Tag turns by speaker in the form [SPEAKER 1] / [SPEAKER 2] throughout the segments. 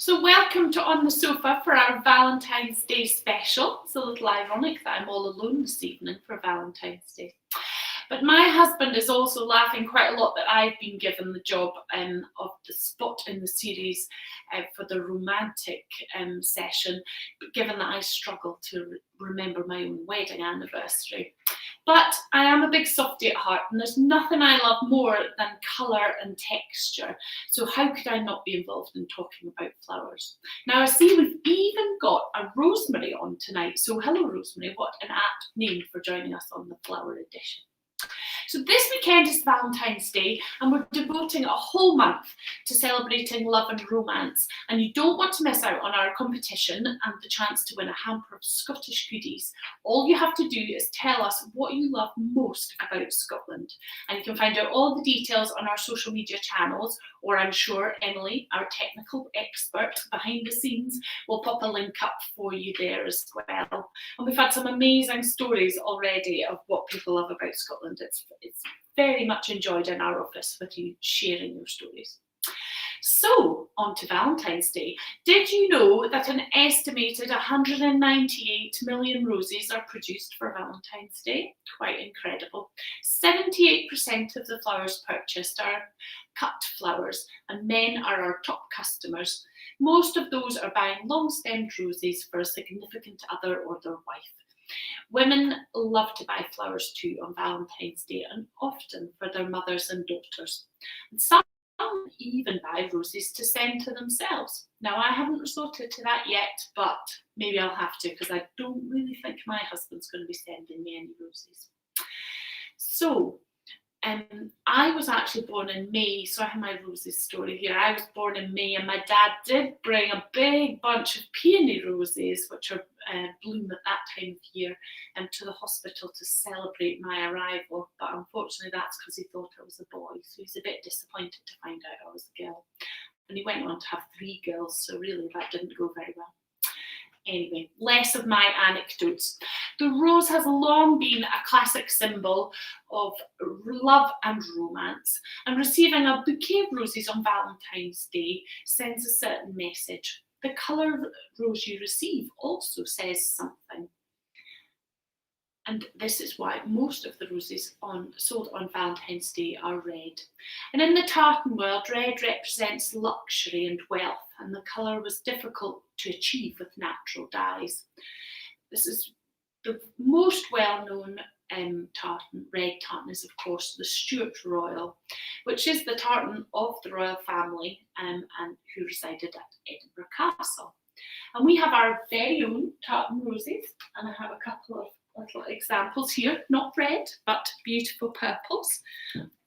[SPEAKER 1] So welcome to On the Sofa for our Valentine's Day special. It's a little ironic that I'm all alone this evening for Valentine's Day. But my husband is also laughing quite a lot that I've been given the job of the spot in the series for the romantic session, given that I struggle to remember my own wedding anniversary. But I am a big softie at heart, and there's nothing I love more than colour and texture. So how could I not be involved in talking about flowers? Now I see we've even got a Rosemary on tonight. So hello Rosemary, what an apt name for joining us on the flower edition. So this weekend is Valentine's Day, and we're devoting a whole month to celebrating love and romance, and you don't want to miss out on our competition and the chance to win a hamper of Scottish goodies. All you have to do is tell us what you love most about Scotland, and you can find out all the details on our social media channels, or I'm sure Emily, our technical expert behind the scenes, will pop a link up for you there as well. And we've had some amazing stories already of what people love about Scotland. It's very much enjoyed in our office with you sharing your stories. So, on to Valentine's Day. Did you know that an estimated 198 million roses are produced for Valentine's Day? Quite incredible. 78% of the flowers purchased are cut flowers, and men are our top customers. Most of those are buying long-stemmed roses for a significant other or their wife. Women love to buy flowers too on Valentine's Day, and often for their mothers and daughters. And some even buy roses to send to themselves. Now, I haven't resorted to that yet, but maybe I'll have to, because I don't really think my husband's going to be sending me any roses. So, I was actually born in May, so I have my roses story here. I was born in May, and my dad did bring a big bunch of peony roses, which are bloom at that time of year, to the hospital to celebrate my arrival. But unfortunately, that's because he thought I was a boy, so he's a bit disappointed to find out I was a girl. And he went on to have 3 girls, so really that didn't go very well. Anyway, less of my anecdotes. The rose has long been a classic symbol of love and romance, and receiving a bouquet of roses on Valentine's Day sends a certain message. The colour of rose you receive also says something. And this is why most of the roses sold on Valentine's Day are red. And in the tartan world, red represents luxury and wealth, and the colour was difficult to achieve with natural dyes. This is the most well-known red tartan is, of course, the Stuart Royal, which is the tartan of the royal family and who resided at Edinburgh Castle. And we have our very own tartan roses, and I have a couple of little examples here, not red, but beautiful purples,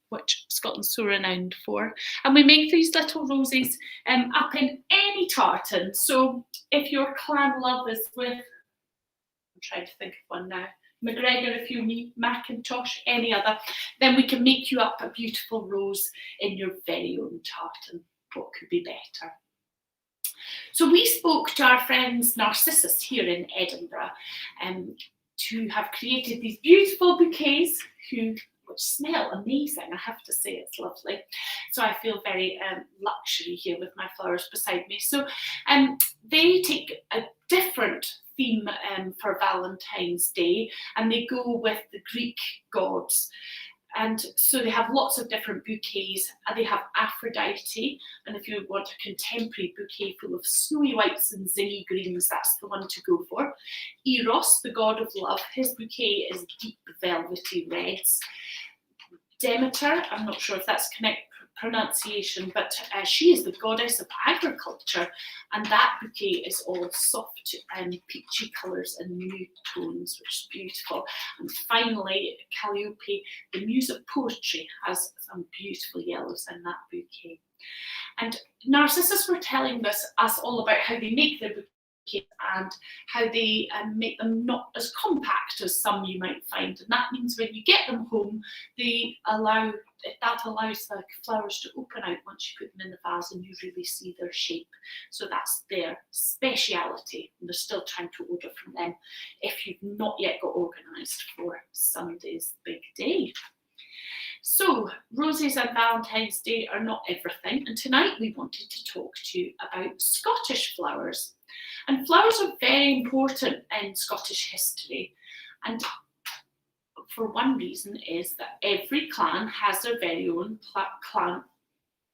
[SPEAKER 1] which Scotland's so renowned for. And we make these little roses up in any tartan. So if your clan love is with, I'm trying to think of one now, McGregor, if you need Macintosh, any other, then we can make you up a beautiful rose in your very own tartan. What could be better? So we spoke to our friends Narcissus here in Edinburgh, who have created these beautiful bouquets which smell amazing. I have to say, it's lovely. So I feel very luxury here with my flowers beside me. So they take a different theme for Valentine's Day, and they go with the Greek gods. And so they have lots of different bouquets. They have Aphrodite, and if you want a contemporary bouquet full of snowy whites and zingy greens, that's the one to go for. Eros, the god of love, his bouquet is deep velvety reds. Demeter, I'm not sure if that's correct pronunciation, but she is the goddess of agriculture, and that bouquet is all soft and peachy colours and nude tones, which is beautiful. And finally, Calliope, the muse of poetry, has some beautiful yellows in that bouquet. And Narcissus were telling us all about how they make their bouquets and how they make them not as compact as some you might find. And that means when you get them home, that allows the flowers to open out once you put them in the vase and you really see their shape. So that's their speciality, and there's still time to order from them if you've not yet got organised for Sunday's big day. So, roses and Valentine's Day are not everything, and tonight we wanted to talk to you about Scottish flowers. And flowers are very important in Scottish history, and for one reason is that every clan has their very own clan.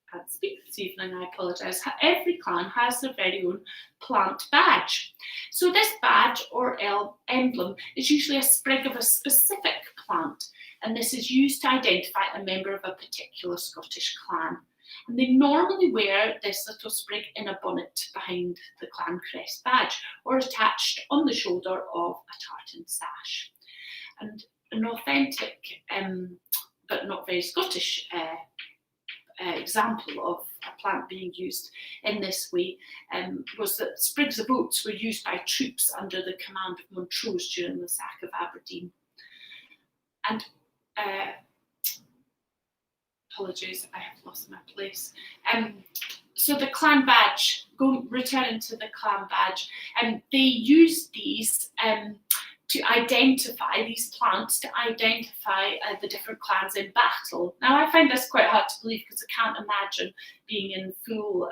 [SPEAKER 1] I can't speak this evening, I apologise. Every clan has their very own plant badge. So this badge or emblem is usually a sprig of a specific plant, and this is used to identify a member of a particular Scottish clan. And they normally wear this little sprig in a bonnet behind the clan crest badge or attached on the shoulder of a tartan sash. And an authentic but not very Scottish example of a plant being used in this way was that sprigs of oats were used by troops under the command of Montrose during the sack of Aberdeen. And apologies, I have lost my place. So the clan badge, returning to the clan badge, they used these to identify these plants, to identify the different clans in battle. Now I find this quite hard to believe because I can't imagine being in full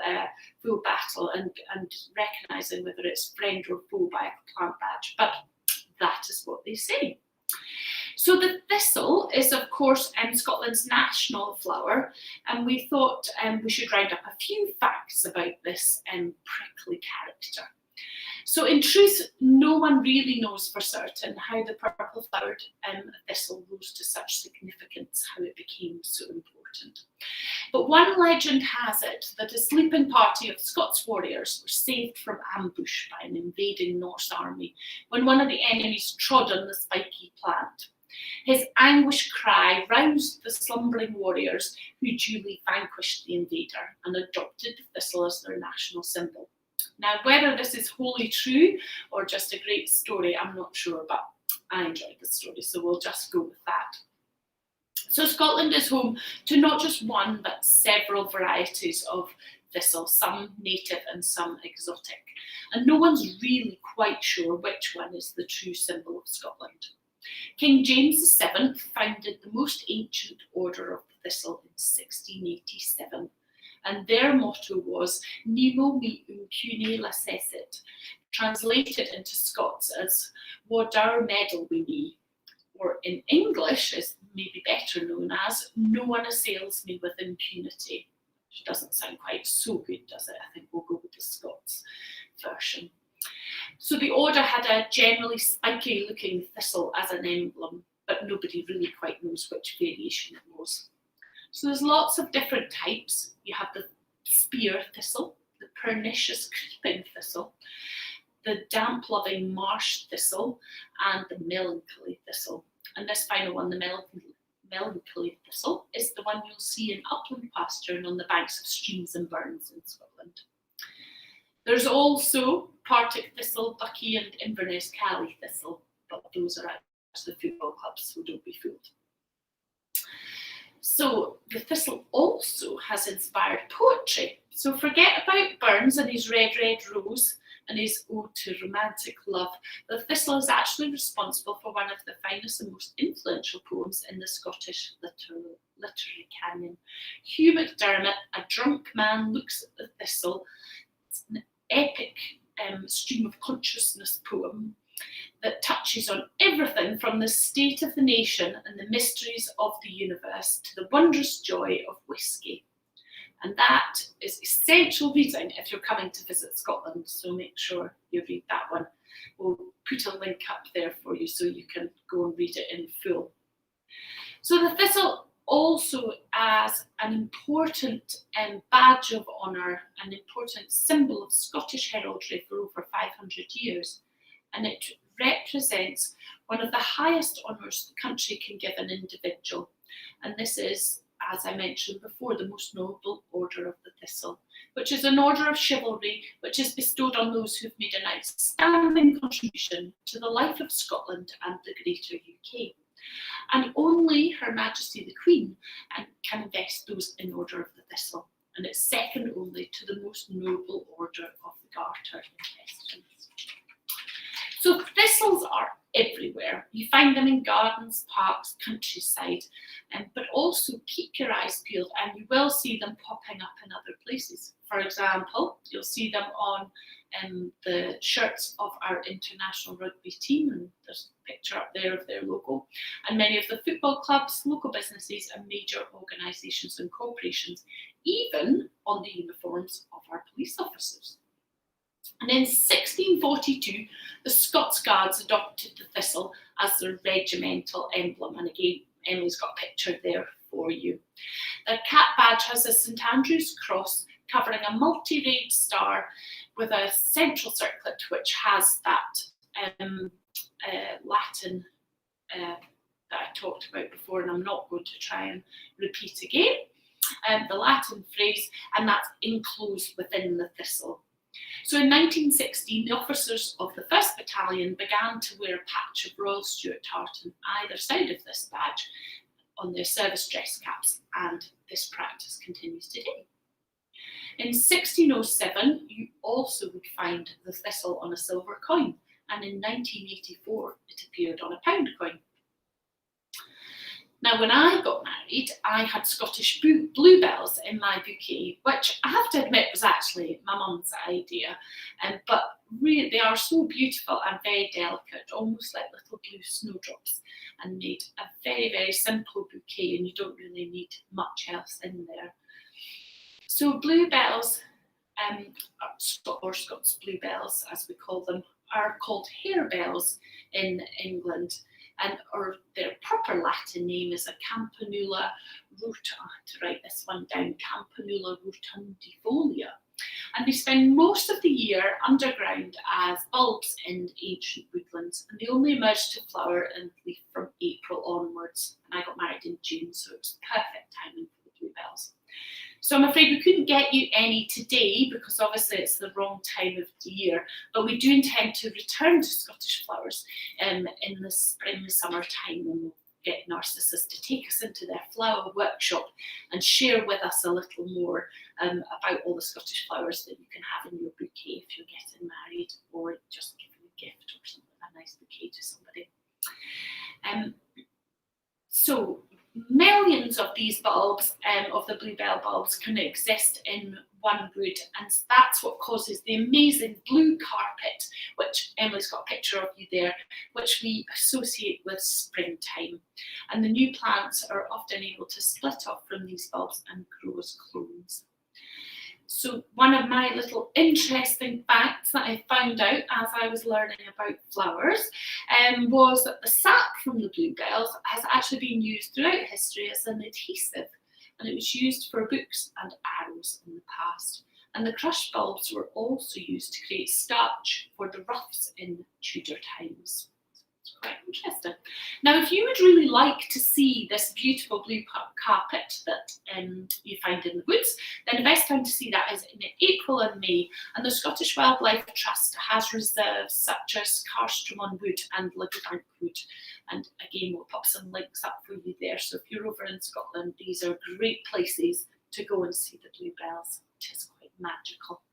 [SPEAKER 1] battle and recognising whether it's friend or foe by a plant badge, but that is what they say. So the thistle is, of course, Scotland's national flower, and we thought we should round up a few facts about this prickly character. So in truth, no one really knows for certain how the purple-flowered thistle rose to such significance, how it became so important. But one legend has it that a sleeping party of Scots warriors were saved from ambush by an invading Norse army when one of the enemies trod on the spiky plant. His anguished cry roused the slumbering warriors, who duly vanquished the invader and adopted the thistle as their national symbol. Now, whether this is wholly true or just a great story, I'm not sure, but I enjoyed the story, so we'll just go with that. So Scotland is home to not just one, but several varieties of thistle, some native and some exotic. And no one's really quite sure which one is the true symbol of Scotland. King James VII founded the most ancient order of the thistle in 1687. And their motto was Nemo me impune lacessit, translated into Scots as Whatever meddle we be, or in English is maybe better known as No one assails me with impunity, which doesn't sound quite so good, does it? I think we'll go with the Scots version. So the order had a generally spiky looking thistle as an emblem, but nobody really quite knows which variation it was. So there's lots of different types. You have the spear thistle, the pernicious creeping thistle, the damp-loving marsh thistle, and the melancholy thistle. And this final one, the melancholy thistle, is the one you'll see in upland pasture and on the banks of streams and burns in Scotland. There's also Partick thistle, Buckie, and Inverness Cally thistle, but those are actually football clubs, so don't be fooled. So the thistle also has inspired poetry. So forget about Burns and his red rose and his ode to romantic love. The thistle is actually responsible for one of the finest and most influential poems in the Scottish literary canon. Hugh MacDermott, a drunk man, looks at the thistle. It's an epic stream of consciousness poem that touches on everything from the state of the nation and the mysteries of the universe to the wondrous joy of whisky. And that is essential reading if you're coming to visit Scotland, so make sure you read that one. We'll put a link up there for you so you can go and read it in full. So the thistle also as an important badge of honour, an important symbol of Scottish heraldry for over 500 years. And it represents one of the highest honours the country can give an individual. And this is, as I mentioned before, the most noble order of the Thistle, which is an order of chivalry which is bestowed on those who've made an outstanding contribution to the life of Scotland and the greater UK. And only Her Majesty the Queen can invest those in Order of the Thistle, and it's second only to the most noble Order of the Garter in Westminster. So thistles are everywhere. You find them in gardens, parks, countryside, but also keep your eyes peeled and you will see them popping up in other places. For example, you'll see them on the shirts of our international rugby team, and there's a picture up there of their logo, and many of the football clubs, local businesses and major organisations and corporations, even on the uniforms of our police officers. And in 1642, the Scots Guards adopted the thistle as their regimental emblem, and again, Emily's got a picture there for you. The cap badge has a St Andrew's cross covering a multi-rayed star with a central circlet which has that Latin that I talked about before, and I'm not going to try and repeat again, the Latin phrase, and that's enclosed within the thistle. So in 1916, the officers of the 1st Battalion began to wear a patch of Royal Stuart tartan either side of this badge on their service dress caps, and this practice continues today. In 1607, you also would find the thistle on a silver coin, and in 1984, it appeared on a pound coin. Now, when I got married, I had Scottish bluebells in my bouquet, which I have to admit was actually my mum's idea, but really they are so beautiful and very delicate, almost like little blue snowdrops, and made a very, very simple bouquet, and you don't really need much else in there. So bluebells, or Scots bluebells as we call them, are called harebells in England, or their proper Latin name is a Campanella Rotundifolia. And they spend most of the year underground as bulbs in ancient woodlands, and they only emerge to flower and leaf from April onwards. And I got married in June, so it's perfect timing for the bluebells. So I'm afraid we couldn't get you any today because obviously it's the wrong time of the year, but we do intend to return to Scottish flowers in the spring, summer time, when we'll get Narcissus to take us into their flower workshop and share with us a little more about all the Scottish flowers that you can have in your bouquet if you're getting married, or just giving a gift or something, a nice bouquet to somebody. So millions of these bulbs, of the bluebell bulbs, can exist in one wood, and that's what causes the amazing blue carpet, which Emily's got a picture of you there, which we associate with springtime. And the new plants are often able to split off from these bulbs and grow as clones. So one of my little interesting facts that I found out as I was learning about flowers was that the sap from the bluebells has actually been used throughout history as an adhesive, and it was used for books and arrows in the past. And the crushed bulbs were also used to create starch for the ruffs in Tudor times. It's quite interesting. Now, if you would really like to see this beautiful blue carpet that you find in the woods, then the best time to see that is in April and May. And the Scottish Wildlife Trust has reserves such as Carstrom Wood and Liverbank Wood. And again, we'll pop some links up for you there. So if you're over in Scotland, these are great places to go and see the bluebells, which is quite magical.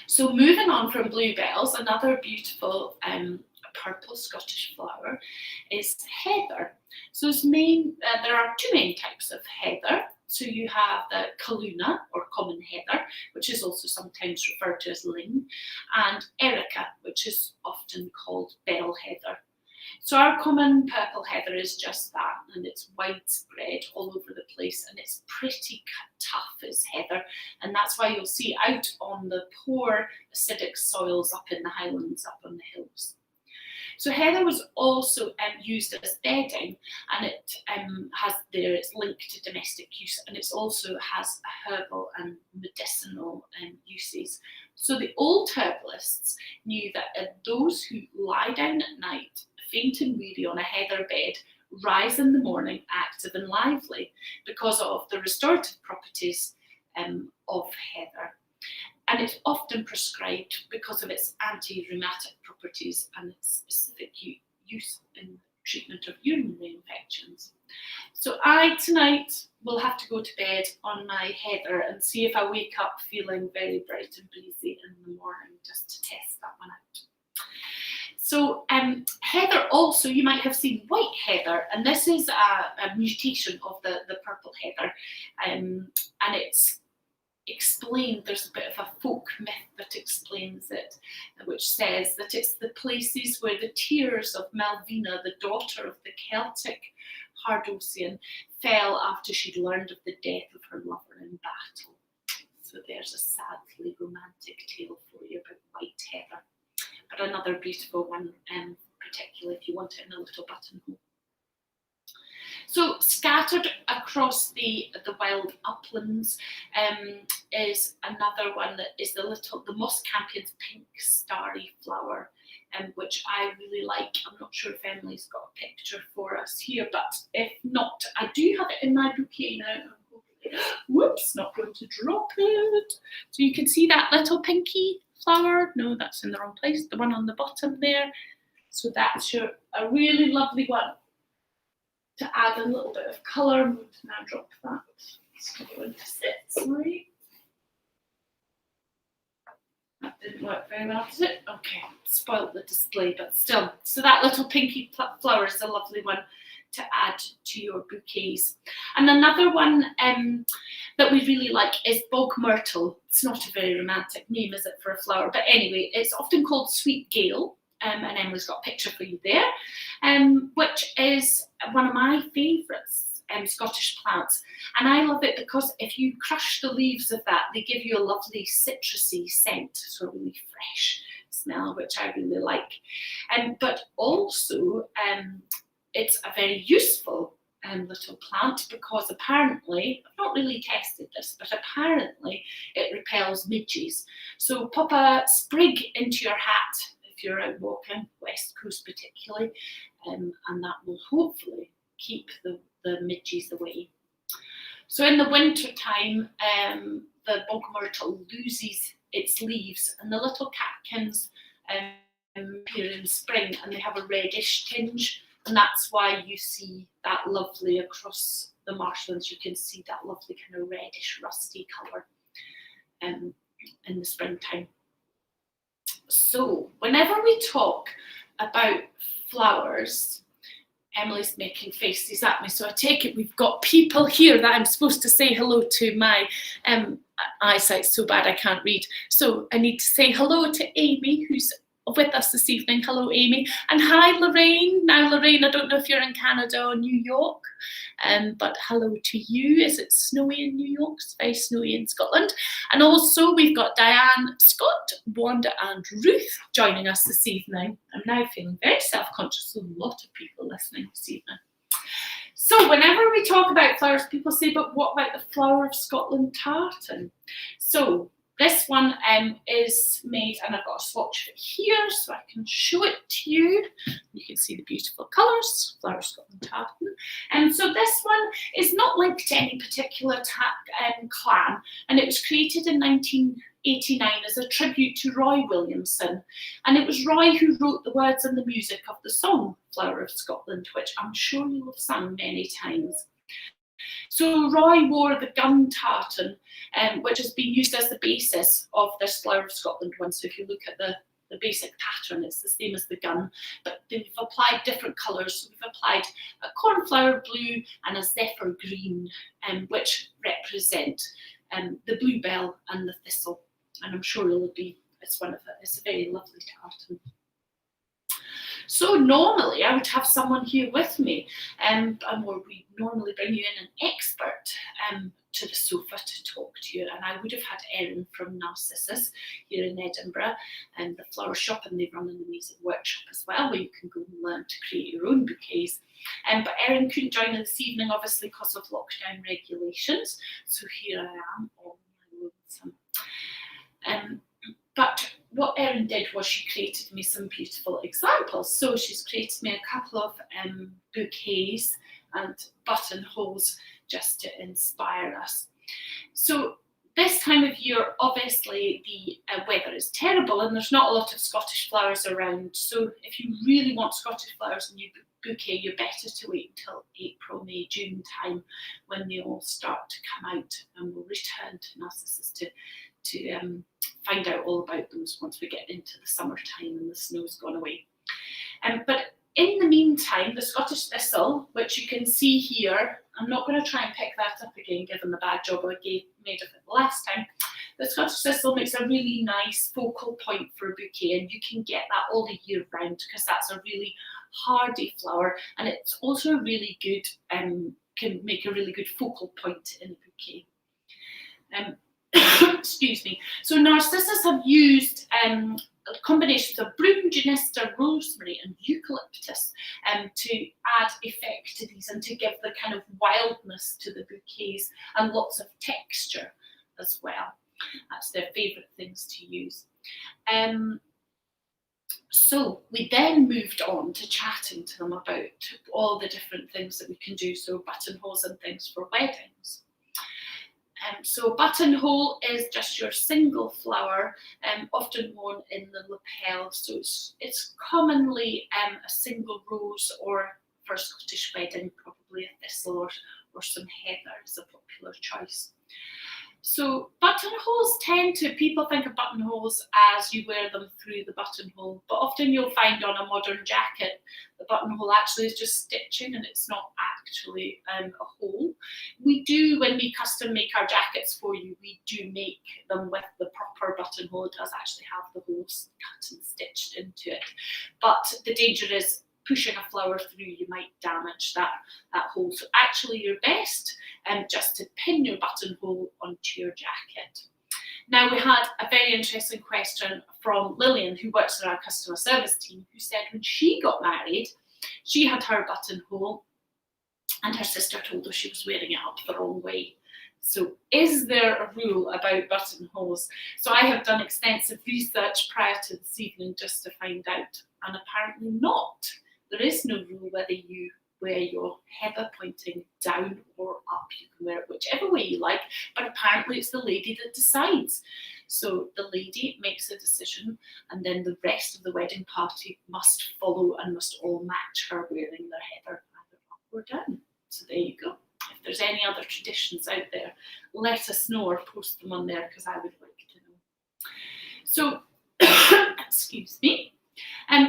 [SPEAKER 1] So moving on from bluebells, another beautiful purple Scottish flower is heather. So there are two main types of heather. So you have the Calluna, or common heather, which is also sometimes referred to as ling, and Erica, which is often called bell heather. So our common purple heather is just that, and it's widespread all over the place, and it's pretty tough as heather, and that's why you'll see out on the poor acidic soils up in the Highlands, up on the hills. So heather was also used as bedding, and it it's linked to domestic use, and it also has herbal and medicinal uses. So the old herbalists knew that those who lie down at night, faint and weary on a heather bed, rise in the morning active and lively because of the restorative properties of heather. And it's often prescribed because of its anti-rheumatic properties and its specific use in treatment of urinary infections. So I tonight will have to go to bed on my heather and see if I wake up feeling very bright and breezy in the morning, just to test that one out. So Heather also, you might have seen white heather, and this is a mutation of the purple heather, and it's explained, there's a bit of a folk myth that explains it, which says that it's the places where the tears of Malvina, the daughter of the Celtic Hardosian, fell after she'd learned of the death of her lover in battle. So there's a sadly romantic tale for you about white heather, but another beautiful one, particularly if you want it in a little buttonhole. So scattered across the wild uplands is another one that is the moss campion's pink starry flower, which I really like. I'm not sure if Emily's got a picture for us here, but if not, I do have it in my bouquet now. Whoops, not going to drop it. So you can see that little pinky flower. No, that's in the wrong place. The one on the bottom there. So that's a really lovely one to add a little bit of colour. I'm going to now drop that. It's going to sit, sorry. That didn't work very well, did it? Okay, spoiled the display, but still. So that little pinky flower is a lovely one to add to your bouquets. And another one that we really like is Bog Myrtle. It's not a very romantic name, is it, for a flower? But anyway, it's often called sweet Gale. And Emily's got a picture for you there, which is one of my favourites, Scottish plants. And I love it because if you crush the leaves of that, they give you a lovely citrusy scent, so a really fresh smell, which I really like. But also, it's a very useful little plant because apparently, I've not really tested this, but apparently it repels midges. So pop a sprig into your hat if you're out walking, West Coast particularly, and that will hopefully keep the midges away. So in the winter time, the Bog Myrtle loses its leaves and the little catkins appear in spring and they have a reddish tinge, and that's why you see that lovely across the marshlands. You can see that lovely kind of reddish rusty colour in the springtime. So whenever we talk about flowers, Emily's making faces at me, so I take it we've got people here that I'm supposed to say hello to. My eyesight's so bad I can't read, so I need to say hello to Amy, who's with us this evening. Hello, Amy. And hi, Lorraine. Now, Lorraine, I don't know if you're in Canada or New York, but hello to you. Is it snowy in New York? It's very snowy in Scotland. And also we've got Diane, Scott, Wanda and Ruth joining us this evening. I'm now feeling very self-conscious. A lot of people listening this evening. So whenever we talk about flowers, people say, but what about the flower of Scotland tartan? So this one is made, and I've got a swatch of it here so I can show it to you. You can see the beautiful colours, Flower of Scotland tartan. And so this one is not linked to any particular clan, and it was created in 1989 as a tribute to Roy Williamson. And it was Roy who wrote the words and the music of the song Flower of Scotland, which I'm sure you'll have sung many times. So Roy wore the gun tartan, which has been used as the basis of this Flower of Scotland one. So if you look at the basic pattern, it's the same as the gun, but they've applied different colours. So we've applied a cornflower blue and a zephyr green, which represent the bluebell and the thistle. And I'm sure it's a very lovely tartan. So normally I would have someone here with me, or we normally bring you in an expert to the sofa to talk to you, and I would have had Erin from Narcissus here in Edinburgh and the flower shop, and they run an amazing workshop as well where you can go and learn to create your own bouquets. But Erin couldn't join us this evening obviously because of lockdown regulations, so here I am on my lonesome. But what Erin did was she created me some beautiful examples. So she's created me a couple of bouquets and buttonholes just to inspire us. So this time of year, obviously the weather is terrible and there's not a lot of Scottish flowers around. So if you really want Scottish flowers in your bouquet, you're better to wait until April, May, June time when they all start to come out, and we'll return to Narcissus to find out all about those once we get into the summertime and the snow's gone away. But in the meantime, the Scottish Thistle, which you can see here, I'm not going to try and pick that up again, given the bad job I made of it the last time. The Scottish Thistle makes a really nice focal point for a bouquet, and you can get that all the year round because that's a really hardy flower, and it's also really good, can make a really good focal point in a bouquet. Excuse me. So narcissus have used combinations of broom, junister, rosemary and eucalyptus to add effect to these and to give the kind of wildness to the bouquets and lots of texture as well. That's their favourite things to use. So we then moved on to chatting to them about all the different things that we can do, so buttonholes and things for weddings. So buttonhole is just your single flower, often worn in the lapel. So it's commonly a single rose, or for a Scottish wedding, probably a thistle or some heather is a popular choice. So buttonholes people think of buttonholes as you wear them through the buttonhole, but often you'll find on a modern jacket, the buttonhole actually is just stitching and it's not actually a hole. We do, when we custom make our jackets for you, we do make them with the proper buttonhole. It does actually have the holes cut and stitched into it. But the danger is pushing a flower through, you might damage that hole. So actually you're best just to pin your buttonhole onto your jacket. Now we had a very interesting question from Lillian, who works in our customer service team, who said when she got married, she had her buttonhole and her sister told her she was wearing it up the wrong way. So is there a rule about buttonholes? So I have done extensive research prior to this evening just to find out, and apparently not. There is no rule whether you wear your heather pointing down or up. You can wear it whichever way you like, but apparently it's the lady that decides. So the lady makes a decision, and then the rest of the wedding party must follow and must all match her wearing their heather either up or down. So there you go. If there's any other traditions out there, let us know or post them on there because I would like to know. So, excuse me.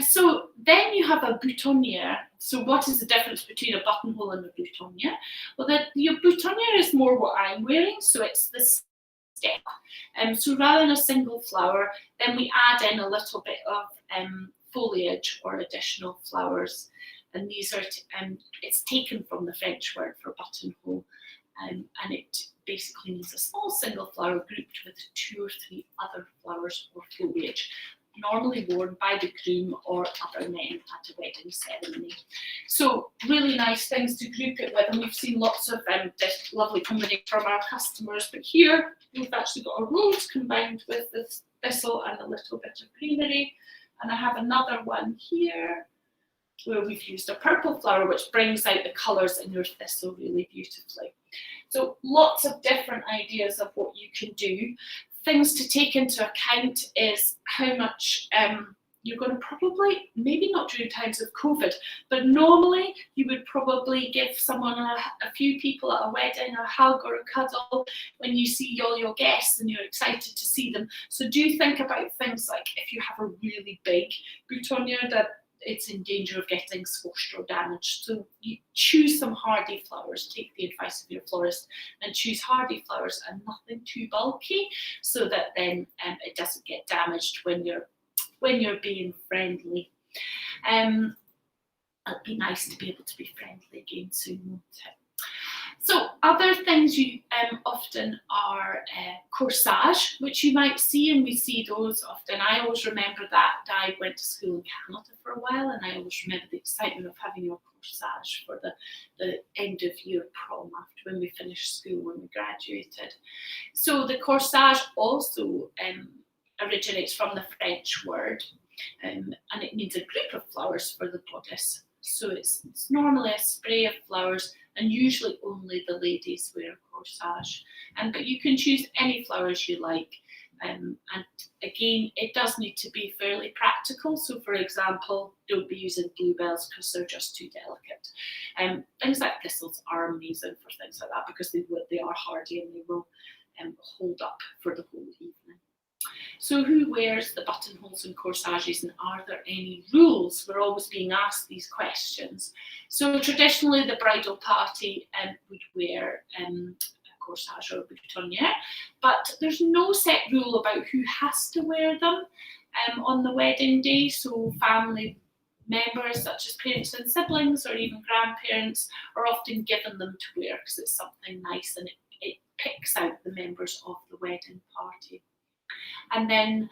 [SPEAKER 1] So then you have a boutonniere. So what is the difference between a buttonhole and a boutonniere? Well, your boutonniere is more what I'm wearing, so it's the step. So rather than a single flower, then we add in a little bit of foliage or additional flowers. And these are, it's taken from the French word for buttonhole, and it basically means a small single flower grouped with 2 or 3 other flowers or foliage, normally worn by the groom or other men at a wedding ceremony. So really nice things to group it with, and we've seen lots of lovely combinations from our customers, but here we've actually got a rose combined with this thistle and a little bit of greenery, and I have another one here where we've used a purple flower which brings out the colours in your thistle really beautifully. So lots of different ideas of what you can do. Things to take into account is how much you're going to probably, maybe not during times of COVID, but normally you would probably give someone, a few people at a wedding, a hug or a cuddle when you see all your guests and you're excited to see them. So do think about things like if you have a really big boutonniere that it's in danger of getting squashed or damaged. So you choose some hardy flowers, take the advice of your florist and choose hardy flowers and nothing too bulky so that then it doesn't get damaged when you're being friendly. It'd be nice to be able to be friendly again soon, won't it? So other things you often are corsage, which you might see, and we see those often. I always remember that. I went to school in Canada for a while, and I always remember the excitement of having your corsage for the end of year prom after when we finished school, when we graduated. So the corsage also originates from the French word, and it means a group of flowers for the bodice. So it's normally a spray of flowers, and usually only the ladies wear corsage. But you can choose any flowers you like. And again, it does need to be fairly practical. So for example, don't be using bluebells because they're just too delicate. Things like thistles are amazing for things like that because they are hardy and they will hold up for the whole evening. So who wears the buttonholes and corsages, and are there any rules? We're always being asked these questions. So traditionally the bridal party would wear a corsage or a boutonniere, but there's no set rule about who has to wear them on the wedding day. So family members such as parents and siblings or even grandparents are often given them to wear because it's something nice and it picks out the members of the wedding party. And then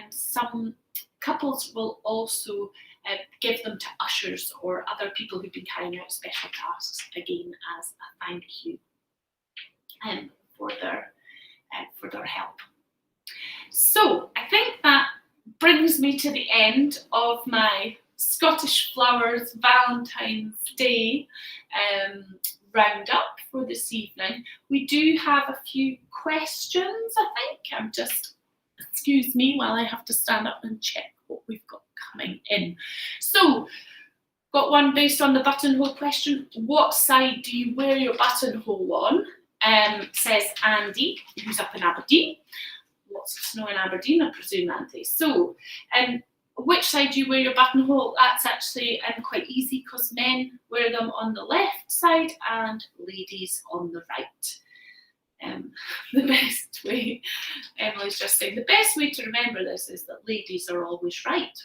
[SPEAKER 1] some couples will also give them to ushers or other people who've been carrying out special tasks, again as a thank you for their help. So I think that brings me to the end of my Scottish Flowers Valentine's Day roundup for this evening. We do have a few questions, I think. Excuse me while I have to stand up and check what we've got coming in. So, got one based on the buttonhole question. What side do you wear your buttonhole on? Says Andy, who's up in Aberdeen. Lots of snow in Aberdeen, I presume, Andy. So, which side do you wear your buttonhole? That's actually quite easy because men wear them on the left side and ladies on the right. The best way, Emily's just saying, the best way to remember this is that ladies are always right.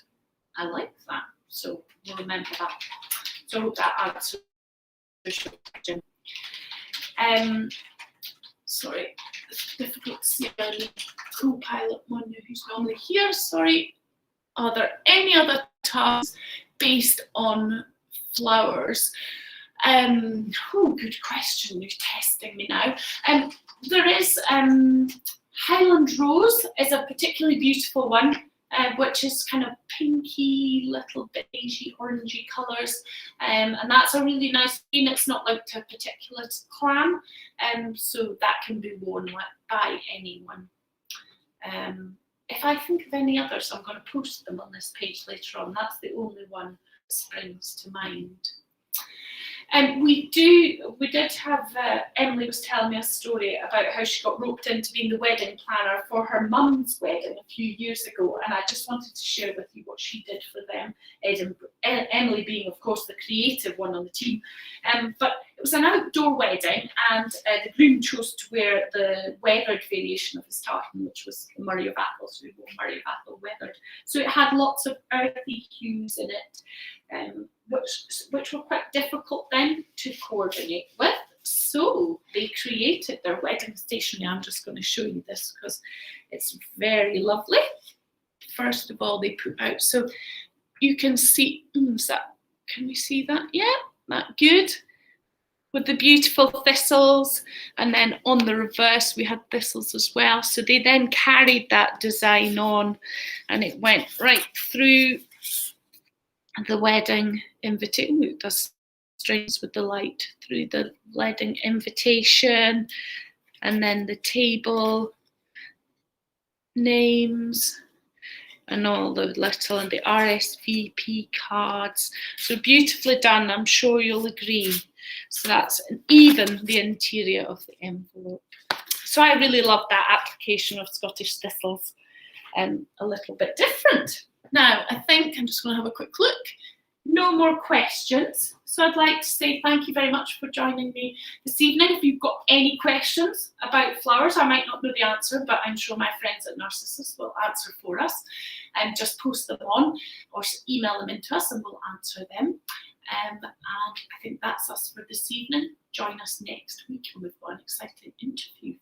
[SPEAKER 1] I like that, so we'll remember that. So I hope that answers your question. Sorry, it's difficult to see our co-pilot one who's normally here, sorry. Are there any other tasks based on flowers? Good question, you're testing me now. There is Highland Rose is a particularly beautiful one, which is kind of pinky, little beigey, orangey colours, and that's a really nice green. It's not linked to a particular clan, so that can be worn by anyone. If I think of any others, I'm going to post them on this page later on. That's the only one that springs to mind. We did have, Emily was telling me a story about how she got roped into being the wedding planner for her mum's wedding a few years ago, and I just wanted to share with you what she did for them, Emily being, of course, the creative one on the team. But it was an outdoor wedding, and the groom chose to wear the weathered variation of his tartan, which was Murray of Athol, so we wore Murray of Athol weathered. So it had lots of earthy hues in it, which were quite difficult then to coordinate with. So they created their wedding stationery. I'm just going to show you this because it's very lovely. First of all, they put out, so you can see, can we see that? Yeah, that good. With the beautiful thistles, and then on the reverse we had thistles as well. So they then carried that design on, and it went right through the wedding invitation. It does strings with the light through the wedding invitation, and then the table names and all the little, and the RSVP cards. So beautifully done, I'm sure you'll agree. So that's even the interior of the envelope. So I really love that application of Scottish thistles, a little bit different. Now, I think I'm just going to have a quick look. No more questions. So I'd like to say thank you very much for joining me this evening. If you've got any questions about flowers, I might not know the answer, but I'm sure my friends at Narcissus will answer for us. And just post them on or email them into us and we'll answer them. And I think that's us for this evening. Join us next week and we've got an exciting interview